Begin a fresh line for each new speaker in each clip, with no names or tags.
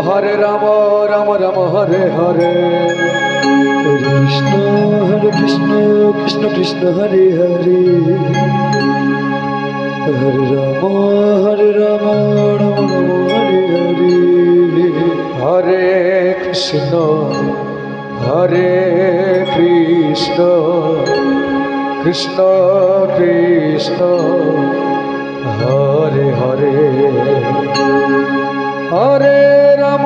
Hare Ram Ram Ram Hare Hare
Hare Krishna Krishna Krishna Hare Hare Hare Ram Ram Ram Hare Hare
Hare Krishna Hare Krishna Krishna Krishna Hare Hare Hare Ram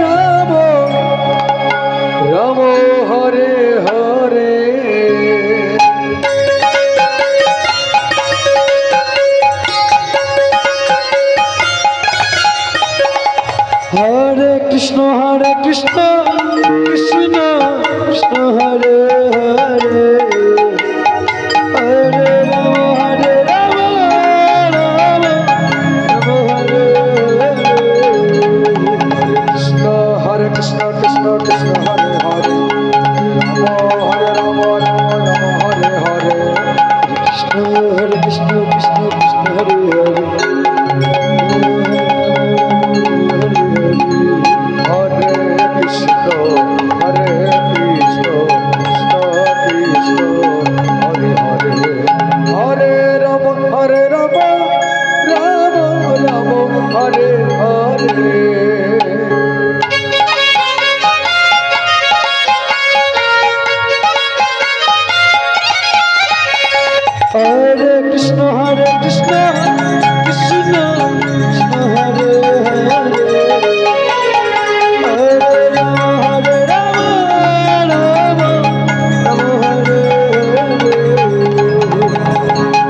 Ram Ram Hare Hare
Hare Krishna Krishna Krishna Hare Hare Hare Ram Ram Ram Hare
Krishna Hare Krishna Krishna Krishna Hare Hare Ram Ram Hare Hare
Krishna Hare Krishna Krishna Krishna Hare Hare
Hare Krishna Hare Krishna Krishna Krishna Hare Hare Hare Ram Ram Ram Hare Hare
Hare Krishna Krishna Krishna Hare Hare Hare Ram Ram Ram Hare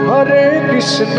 Hare Krishna